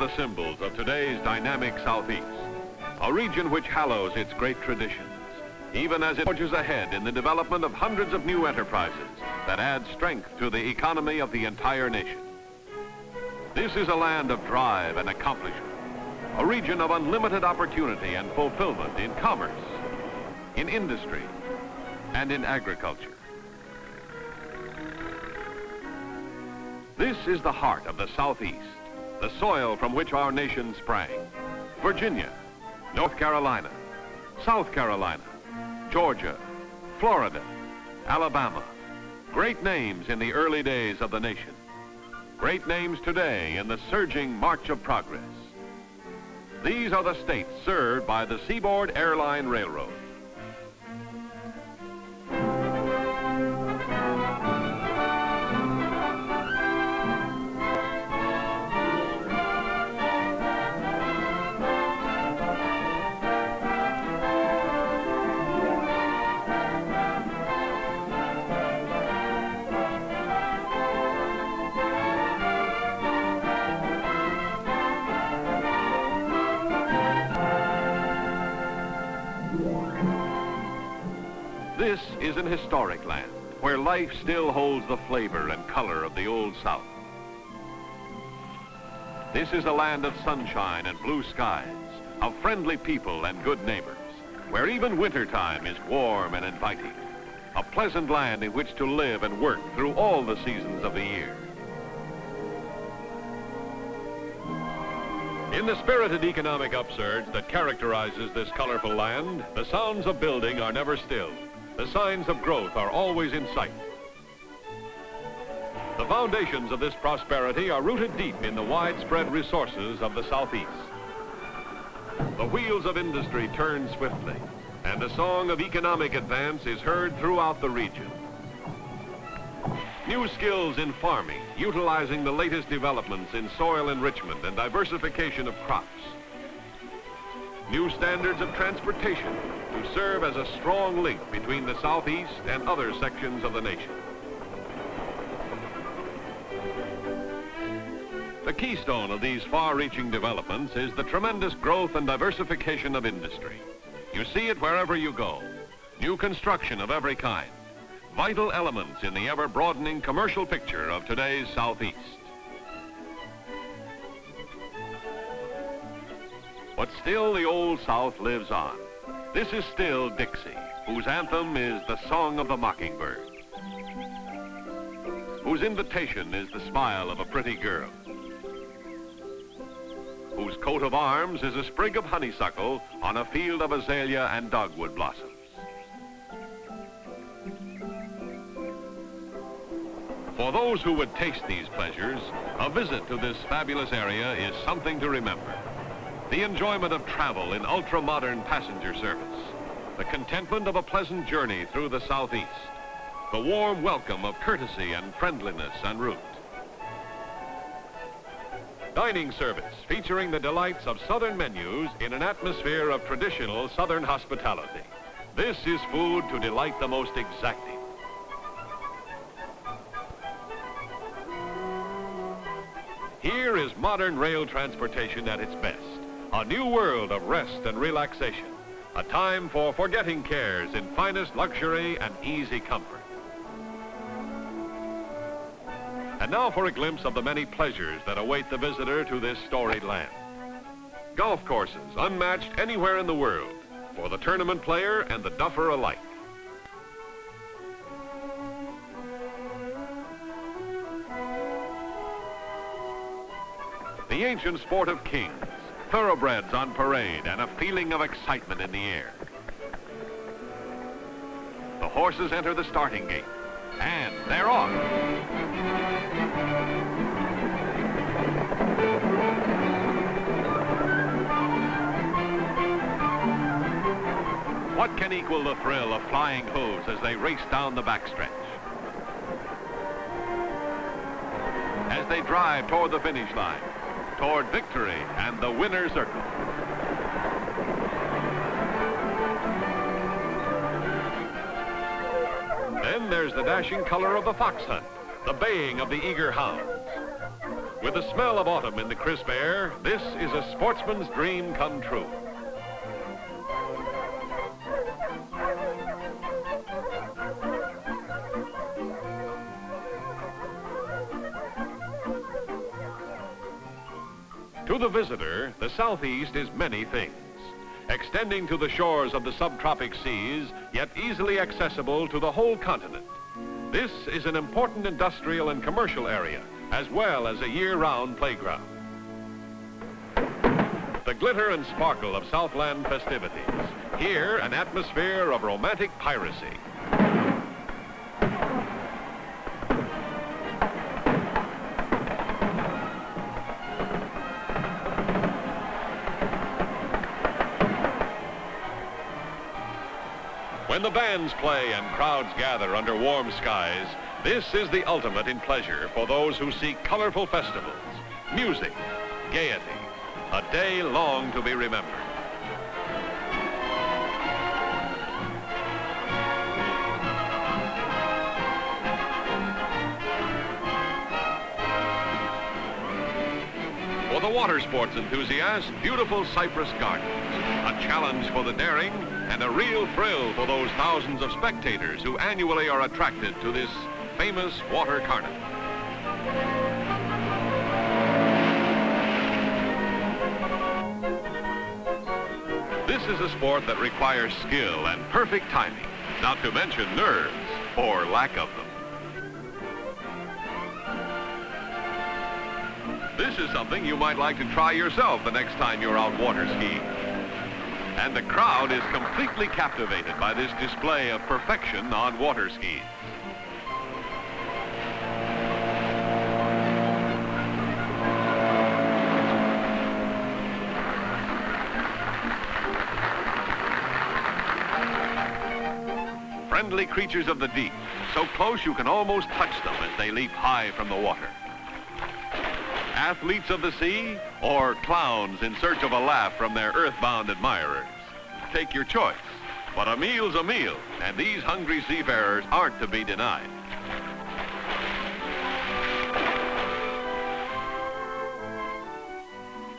the symbols of today's dynamic Southeast, a region which hallows its great traditions, even as it forges ahead in the development of hundreds of new enterprises that add strength to the economy of the entire nation. This is a land of drive and accomplishment, a region of unlimited opportunity and fulfillment in commerce, in industry, and in agriculture. This is the heart of the Southeast, the soil from which our nation sprang. Virginia, North Carolina, South Carolina, Georgia, Florida, Alabama. Great names in the early days of the nation. Great names today in the surging march of progress. These are the states served by the Seaboard Airline Railroad. This is an historic land where life still holds the flavor and color of the Old South. This is a land of sunshine and blue skies, of friendly people and good neighbors, where even wintertime is warm and inviting. A pleasant land in which to live and work through all the seasons of the year. In the spirited economic upsurge that characterizes this colorful land, the sounds of building are never stilled. The signs of growth are always in sight. The foundations of this prosperity are rooted deep in the widespread resources of the Southeast. The wheels of industry turn swiftly, and the song of economic advance is heard throughout the region. New skills in farming, utilizing the latest developments in soil enrichment and diversification of crops. New standards of transportation to serve as a strong link between the Southeast and other sections of the nation. The keystone of these far-reaching developments is the tremendous growth and diversification of industry. You see it wherever you go. New construction of every kind. Vital elements in the ever-broadening commercial picture of today's Southeast. But still the Old South lives on. This is still Dixie, whose anthem is the song of the mockingbird, whose invitation is the smile of a pretty girl, whose coat of arms is a sprig of honeysuckle on a field of azalea and dogwood blossoms. For those who would taste these pleasures, a visit to this fabulous area is something to remember. The enjoyment of travel in ultra-modern passenger service, the contentment of a pleasant journey through the Southeast, the warm welcome of courtesy and friendliness en route. Dining service featuring the delights of Southern menus in an atmosphere of traditional Southern hospitality. This is food to delight the most exacting. Here is modern rail transportation at its best. A new world of rest and relaxation. A time for forgetting cares in finest luxury and easy comfort. And now for a glimpse of the many pleasures that await the visitor to this storied land. Golf courses unmatched anywhere in the world for the tournament player and the duffer alike. The ancient sport of kings. Thoroughbreds on parade and a feeling of excitement in the air. The horses enter the starting gate, and they're off. What can equal the thrill of flying hooves as they race down the backstretch? As they drive toward the finish line, toward victory and the winner's circle. Then there's the dashing color of the fox hunt, the baying of the eager hounds. With the smell of autumn in the crisp air, this is a sportsman's dream come true. To the visitor, the Southeast is many things, extending to the shores of the subtropic seas, yet easily accessible to the whole continent. This is an important industrial and commercial area, as well as a year-round playground. The glitter and sparkle of Southland festivities. Here, an atmosphere of romantic piracy. When the bands play and crowds gather under warm skies, this is the ultimate in pleasure for those who seek colorful festivals, music, gaiety, a day long to be remembered. For the water sports enthusiast, beautiful cypress gardens, a challenge for the daring and a real thrill for those thousands of spectators who annually are attracted to this famous water carnival. This is a sport that requires skill and perfect timing, not to mention nerves, or lack of them. This is something you might like to try yourself the next time you're out water skiing. And the crowd is completely captivated by this display of perfection on water skis. Friendly creatures of the deep, so close you can almost touch them as they leap high from the water. Athletes of the sea, or clowns in search of a laugh from their earthbound admirers. Take your choice, but a meal's a meal, and these hungry seafarers aren't to be denied.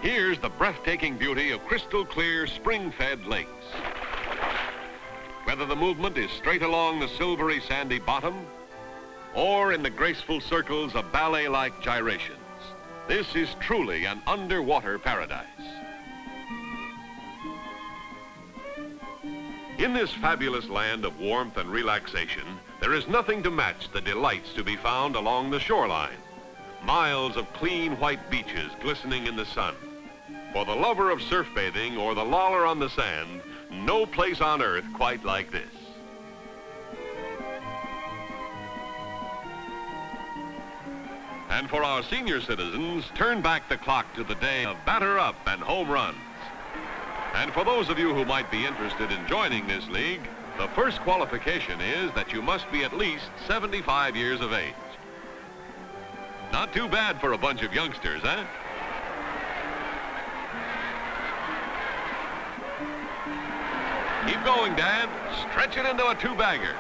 Here's the breathtaking beauty of crystal clear, spring-fed lakes. Whether the movement is straight along the silvery sandy bottom, or in the graceful circles of ballet-like gyrations, this is truly an underwater paradise. In this fabulous land of warmth and relaxation, there is nothing to match the delights to be found along the shoreline. Miles of clean white beaches glistening in the sun. For the lover of surf bathing or the loller on the sand, no place on earth quite like this. And for our senior citizens, turn back the clock to the day of batter up and home runs. And for those of you who might be interested in joining this league, the first qualification is that you must be at least 75 years of age. Not too bad for a bunch of youngsters, eh? Keep going, Dad. Stretch it into a two-bagger.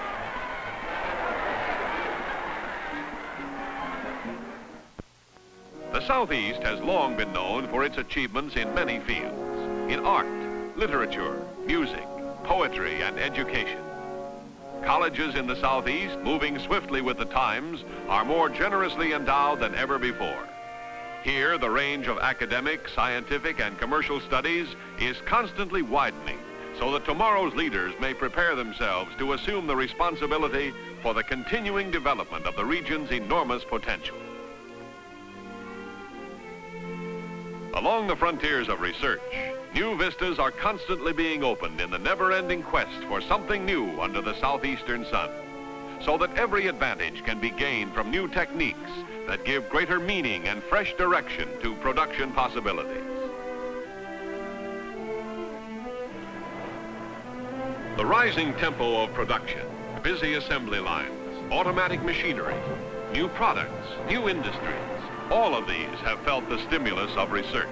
The Southeast has long been known for its achievements in many fields. In art, literature, music, poetry, and education. Colleges in the Southeast, moving swiftly with the times, are more generously endowed than ever before. Here, the range of academic, scientific, and commercial studies is constantly widening so that tomorrow's leaders may prepare themselves to assume the responsibility for the continuing development of the region's enormous potential. Along the frontiers of research, new vistas are constantly being opened in the never-ending quest for something new under the southeastern sun, so that every advantage can be gained from new techniques that give greater meaning and fresh direction to production possibilities. The rising tempo of production, busy assembly lines, automatic machinery, new products, new industries, all of these have felt the stimulus of research.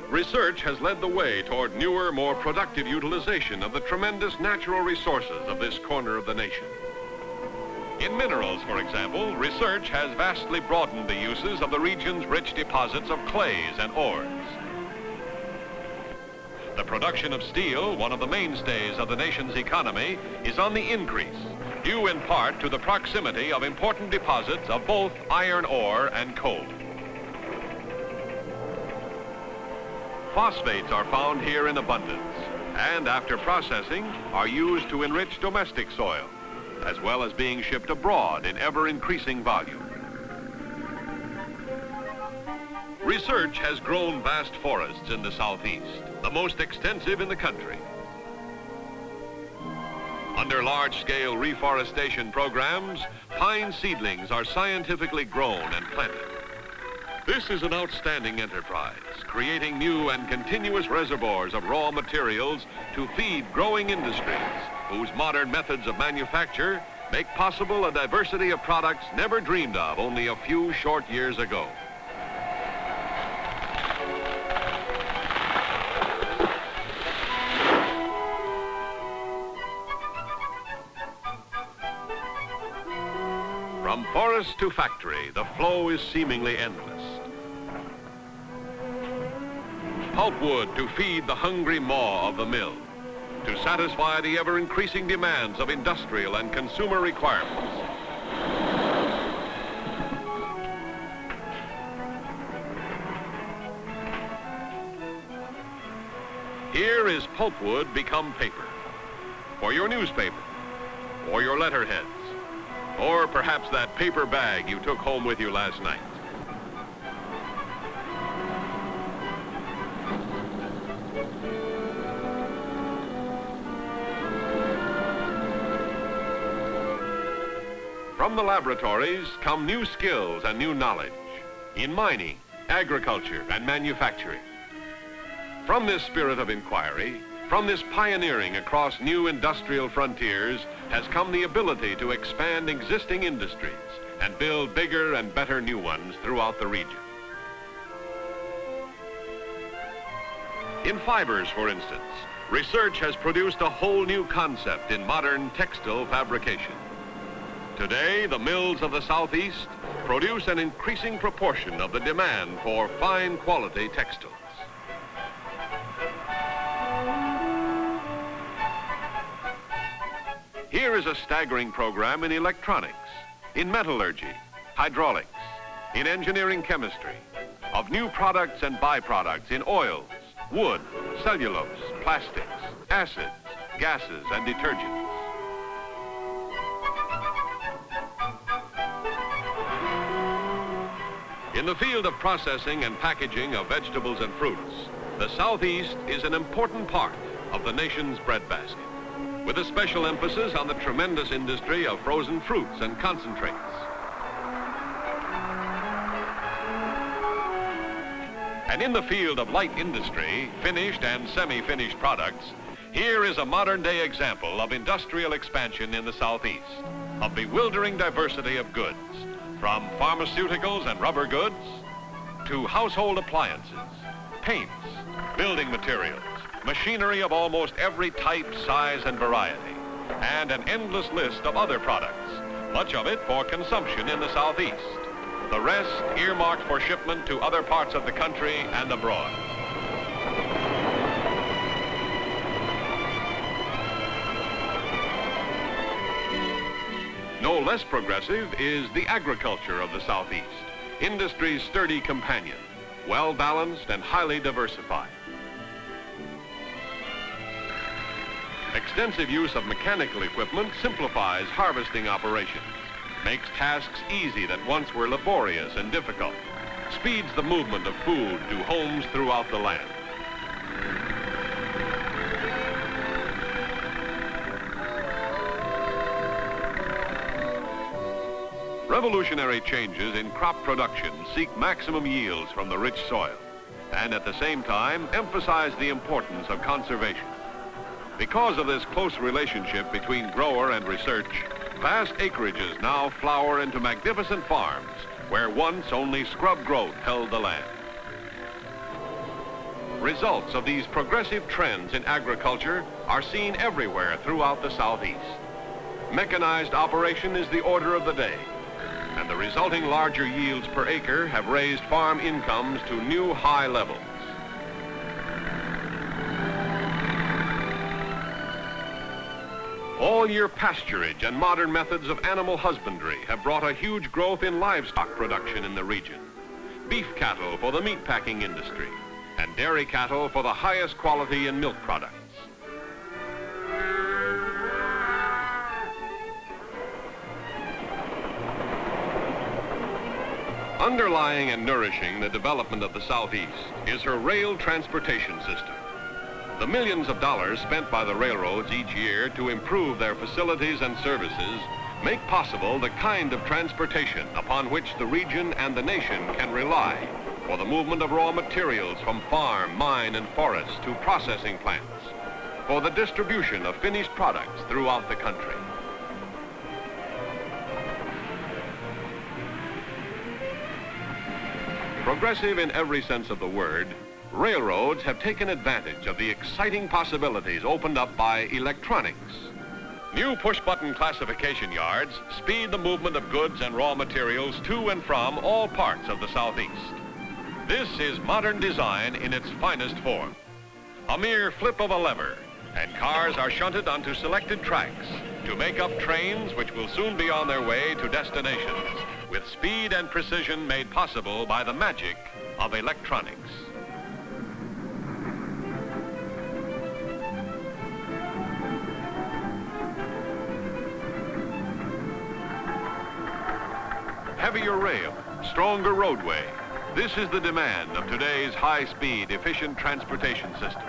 Research has led the way toward newer, more productive utilization of the tremendous natural resources of this corner of the nation. In minerals, for example, research has vastly broadened the uses of the region's rich deposits of clays and ores. The production of steel, one of the mainstays of the nation's economy, is on the increase, due in part to the proximity of important deposits of both iron ore and coal. Phosphates are found here in abundance, and after processing, are used to enrich domestic soil, as well as being shipped abroad in ever-increasing volume. Research has grown vast forests in the Southeast, the most extensive in the country. Under large-scale reforestation programs, pine seedlings are scientifically grown and planted. This is an outstanding enterprise, creating new and continuous reservoirs of raw materials to feed growing industries, whose modern methods of manufacture make possible a diversity of products never dreamed of only a few short years ago. From forest to factory, the flow is seemingly endless. Pulpwood to feed the hungry maw of the mill, to satisfy the ever-increasing demands of industrial and consumer requirements. Here is pulpwood become paper, for your newspaper, or your letterheads, or perhaps that paper bag you took home with you last night. From the laboratories come new skills and new knowledge in mining, agriculture, and manufacturing. From this spirit of inquiry, from this pioneering across new industrial frontiers, has come the ability to expand existing industries and build bigger and better new ones throughout the region. In fibers, for instance, research has produced a whole new concept in modern textile fabrication. Today, the mills of the Southeast produce an increasing proportion of the demand for fine quality textiles. Here is a staggering program in electronics, in metallurgy, hydraulics, in engineering chemistry, of new products and byproducts in oils, wood, cellulose, plastics, acids, gases, and detergents. In the field of processing and packaging of vegetables and fruits, the Southeast is an important part of the nation's breadbasket, with a special emphasis on the tremendous industry of frozen fruits and concentrates. And in the field of light industry, finished and semi-finished products, here is a modern-day example of industrial expansion in the Southeast, of bewildering diversity of goods, from pharmaceuticals and rubber goods to household appliances, paints, building materials, machinery of almost every type, size, and variety, and an endless list of other products, much of it for consumption in the Southeast, the rest earmarked for shipment to other parts of the country and abroad. No less progressive is the agriculture of the Southeast, industry's sturdy companion, well-balanced and highly diversified. Extensive use of mechanical equipment simplifies harvesting operations, makes tasks easy that once were laborious and difficult, speeds the movement of food to homes throughout the land. Revolutionary changes in crop production seek maximum yields from the rich soil, and at the same time emphasize the importance of conservation. Because of this close relationship between grower and research, vast acreages now flower into magnificent farms where once only scrub growth held the land. Results of these progressive trends in agriculture are seen everywhere throughout the Southeast. Mechanized operation is the order of the day, and the resulting larger yields per acre have raised farm incomes to new high levels. All-year pasturage and modern methods of animal husbandry have brought a huge growth in livestock production in the region. Beef cattle for the meatpacking industry, and dairy cattle for the highest quality in milk products. Underlying and nourishing the development of the Southeast is her rail transportation system. The millions of dollars spent by the railroads each year to improve their facilities and services make possible the kind of transportation upon which the region and the nation can rely for the movement of raw materials from farm, mine, and forest to processing plants, for the distribution of finished products throughout the country. Progressive in every sense of the word, railroads have taken advantage of the exciting possibilities opened up by electronics. New push-button classification yards speed the movement of goods and raw materials to and from all parts of the Southeast. This is modern design in its finest form. A mere flip of a lever, and cars are shunted onto selected tracks to make up trains which will soon be on their way to destinations, with speed and precision made possible by the magic of electronics. Heavier rail, stronger roadway. This is the demand of today's high-speed, efficient transportation system.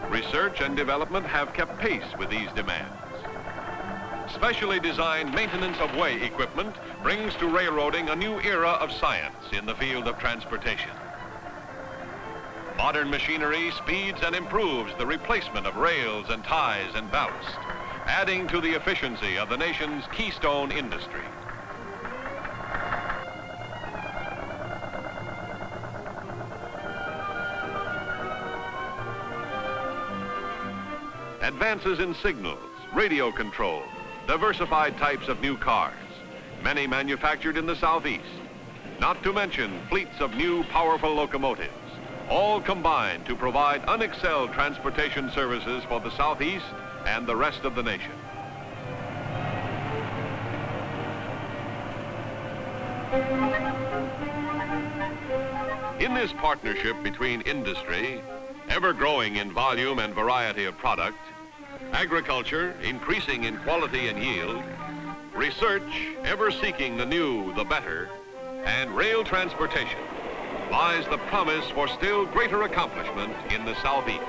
Research and development have kept pace with these demands. Specially designed maintenance of way equipment brings to railroading a new era of science in the field of transportation. Modern machinery speeds and improves the replacement of rails and ties and ballast, adding to the efficiency of the nation's keystone industry. Advances in signals, radio control, diversified types of new cars, many manufactured in the Southeast, not to mention fleets of new powerful locomotives, all combine to provide unexcelled transportation services for the Southeast and the rest of the nation. In this partnership between industry, ever growing in volume and variety of product, agriculture increasing in quality and yield, research ever seeking the new, the better, and rail transportation, lies the promise for still greater accomplishment in the Southeast.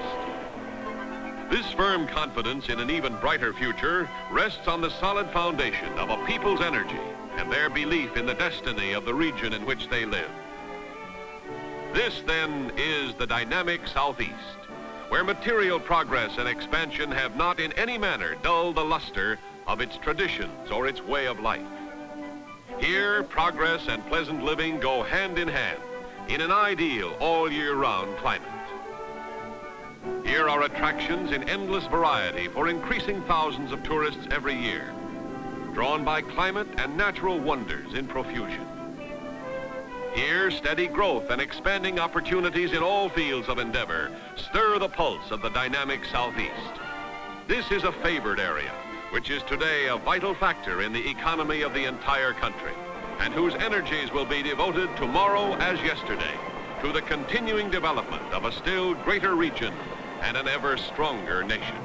This firm confidence in an even brighter future rests on the solid foundation of a people's energy and their belief in the destiny of the region in which they live. This, then, is the dynamic Southeast, where material progress and expansion have not in any manner dulled the luster of its traditions or its way of life. Here, progress and pleasant living go hand in hand in an ideal all-year-round climate. Here are attractions in endless variety for increasing thousands of tourists every year, drawn by climate and natural wonders in profusion. Here, steady growth and expanding opportunities in all fields of endeavor stir the pulse of the dynamic Southeast. This is a favored area, which is today a vital factor in the economy of the entire country, and whose energies will be devoted tomorrow as yesterday to the continuing development of a still greater region and an ever stronger nation.